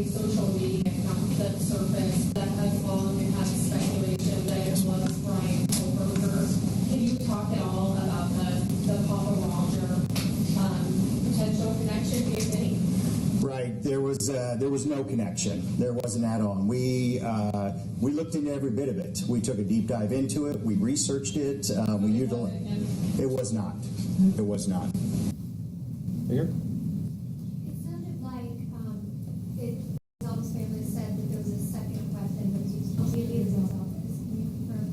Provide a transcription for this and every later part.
a social media account that surfaced that has long had speculation that it was Brian Kohlberger. Can you talk at all about the Papa Roger potential connection, if any? Right. There was no connection. There wasn't at all. We looked into every bit of it. We took a deep dive into it. We researched it. We utilized. It was not. It was not. Here. It sounded like Zal's family said that there was a second weapon that was used to kill Zal's office. Can you confirm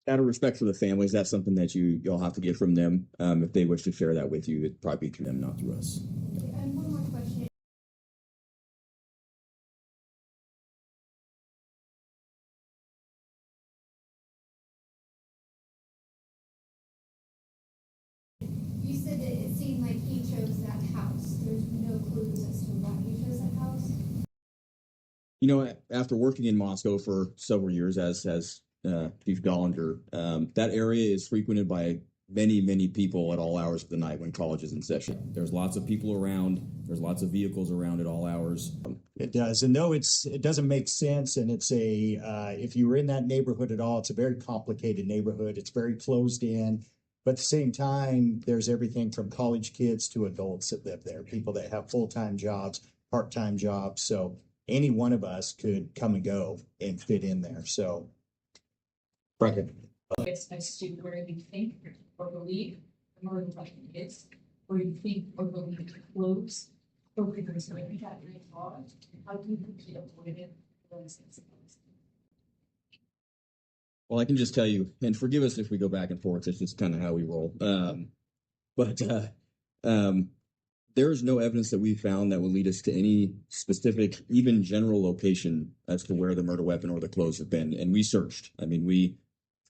that? Out of respect for the families, that's something that you'll have to get from them. If they wish to share that with you, it'd probably be through them, not through us. And one more question. You said that it seemed like he chose that house. There's no clues as to why he chose that house. You know, after working in Moscow for several years as Chief Dollinger, that area is frequented by many people at all hours of the night when college is in session. There's lots of people around. There's lots of vehicles around at all hours. It does, and though it doesn't make sense, and it's if you were in that neighborhood at all, it's a very complicated neighborhood. It's very closed in, but at the same time, there's everything from college kids to adults that live there. People that have full-time jobs, part-time jobs. So any one of us could come and go and fit in there. So, Bracken. It's nice to where you think or believe the murder weapon is, where you think or believe it close, or where there's maybe that great thought. How do you think you avoided those things? Well, I can just tell you, and forgive us if we go back and forth. It's just kind of how we roll. But there's no evidence that we found that would lead us to any specific, even general location as to where the murder weapon or the clothes have been. And we searched. I mean,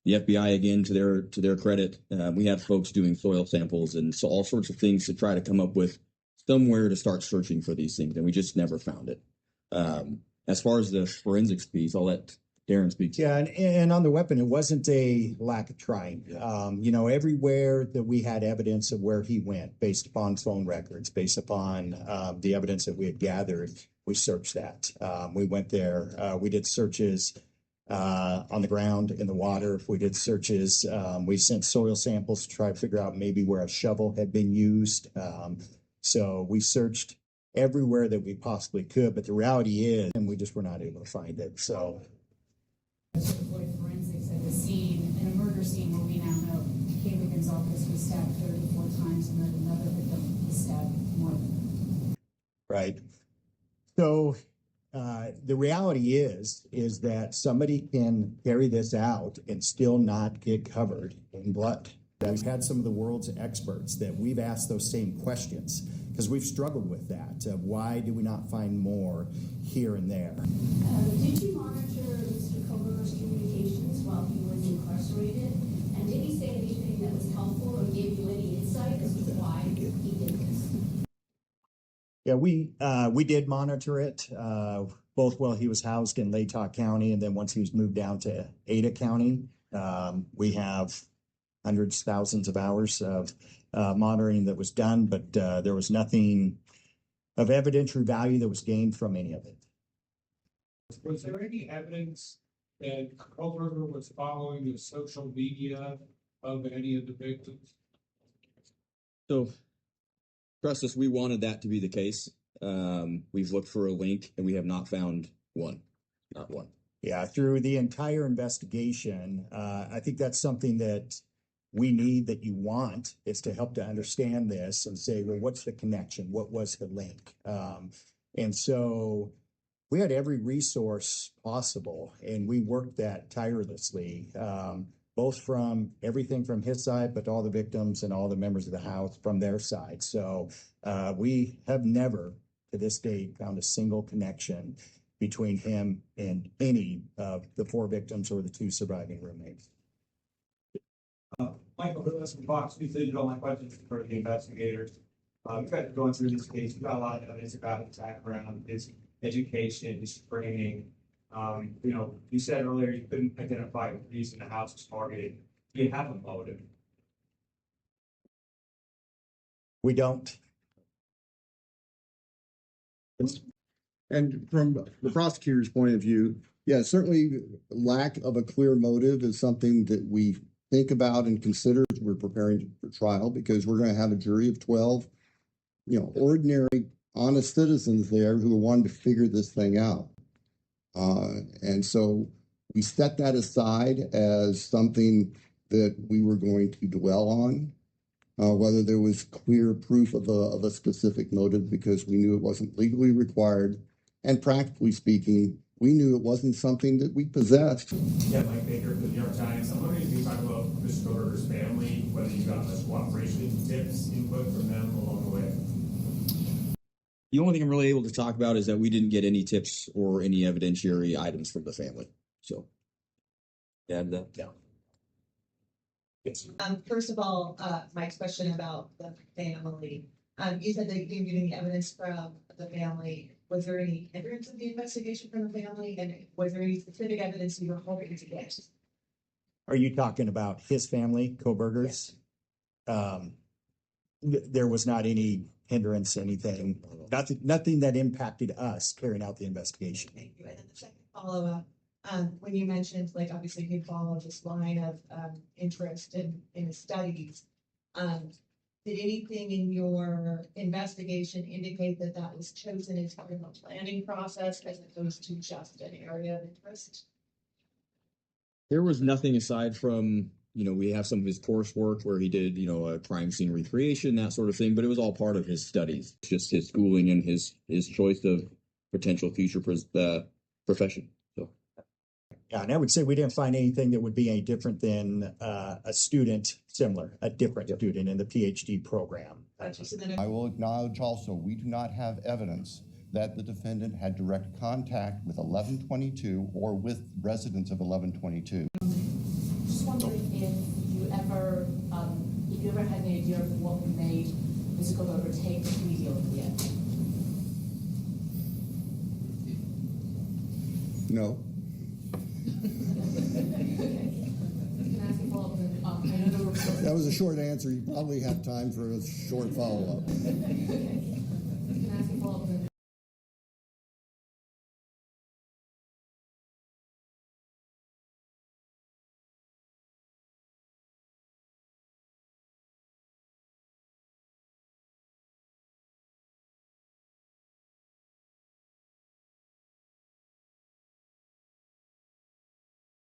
the FBI, again, to their credit, we had folks doing soil samples and so all sorts of things to try to come up with somewhere to start searching for these things, and we just never found it. As far as the forensics piece, I'll let Darren speak. Yeah, and on the weapon, it wasn't a lack of trying. Everywhere that we had evidence of where he went, based upon phone records, based upon the evidence that we had gathered, we searched that. We went there. We did searches on the ground, in the water. We did searches. We sent soil samples to try to figure out maybe where a shovel had been used. So we searched everywhere that we possibly could, but the reality is, and we just were not able to find it. So. Forensics at the scene, in a murder scene where we now know Kaylee office was stabbed 34 times and then another victim was stabbed more. Right. So the reality is that somebody can carry this out and still not get covered in blood. We've had some of the world's experts that we've asked those same questions because we've struggled with that. Why do we not find more here and there? Did you monitor Mr. Kohlberger's communications while he was incarcerated? And did he say anything that was helpful or gave you any insight as to why he did this? Yeah, we did monitor it, both while he was housed in Latah County and then once he was moved down to Ada County. We have hundreds, thousands of hours of monitoring that was done, but there was nothing of evidentiary value that was gained from any of it. Was there any evidence that Kohlberger was following the social media of any of the victims? So, trust us, we wanted that to be the case. We've looked for a link, and we have not found one. Not one. Yeah, through the entire investigation, I think that's something that we need, that you want, is to help to understand this and say, well, what's the connection? What was the link? And so we had every resource possible, and we worked that tirelessly, both from everything from his side, but all the victims and all the members of the house from their side. So we have never, to this date, found a single connection between him and any of the 4 victims or the 2 surviving roommates. Michael Lewis from Fox News Digital. My question is for the investigators. You guys are going through this case. You've got a lot of evidence about his background, his education, his training. You said earlier you couldn't identify the reason the house was targeted. Do you have a motive? We don't. And from the prosecutor's point of view, yeah, certainly lack of a clear motive is something that we think about and consider as we're preparing for trial, because we're going to have a jury of 12, ordinary, honest citizens there who wanted to figure this thing out. And so we set that aside as something that we were going to dwell on, whether there was clear proof of a specific motive, because we knew it wasn't legally required. And practically speaking, we knew it wasn't something that we possessed. Yeah, Mike Baker from the New York Times. I'm wondering if you can talk about Mr. Koberger's family, whether you got much cooperation, tips, input from them along the way. The only thing I'm really able to talk about is that we didn't get any tips or any evidentiary items from the family. So, and yeah. Yes. First of all, Mike's question about the family. You said they gave you any evidence from the family. Was there any hindrance of the investigation from the family? And was there any specific evidence you were hoping to get? Are you talking about his family, Koberger's? There was not any hindrance, anything, nothing that impacted us carrying out the investigation. Thank you. And then the second follow-up, when you mentioned, like, obviously he followed this line of interest in his studies, did anything in your investigation indicate that that was chosen as part of the planning process as opposed to just an area of interest? There was nothing aside from, we have some of his coursework where he did, a crime scene recreation, that sort of thing, but it was all part of his studies, just his schooling and his choice of potential future profession. So. Yeah, and I would say we didn't find anything that would be any different than a student similar, a different student in the PhD program. I will acknowledge also, we do not have evidence that the defendant had direct contact with 1122 or with residents of 1122. Just wondering if you ever had any idea of what made Mr. Koberger take the plea deal at the end? No. Can I ask a follow-up? I know there were. That was a short answer. You probably have time for a short follow-up.